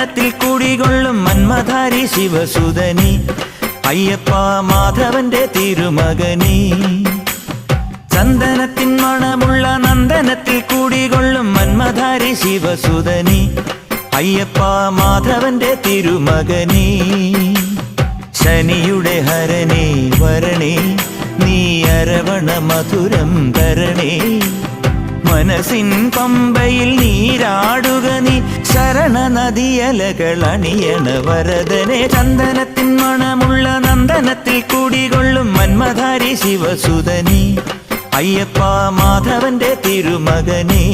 ചന്ദനത്തിൽ കുടികൊള്ളും മന്മധാരി ശിവസുതനി അയ്യപ്പ മാധവന്റെ തിരുമകനി. ചന്ദനത്തിൻ മണമുള്ള നന്ദനത്തിൽ കുടികൊള്ളും മന്മധാരി ശിവസുതനി അയ്യപ്പ മാധവന്റെ തിരുമകനി. ശനിയുടെ ഹരണേ വരണേ നീ അരവണ മധുരം തരണേ. മനസ്സിൻ പമ്പയിൽ നീരാടുക നീ ശരണ നദിയലകൾ അണിയണ വരദനെ. ചന്ദനത്തിൻ മണമുള്ള നന്ദനത്തിൽ കുടികൊള്ളും മന്മധാരി ശിവസുതനി അയ്യപ്പ മാധവന്റെ തിരുമകനേ.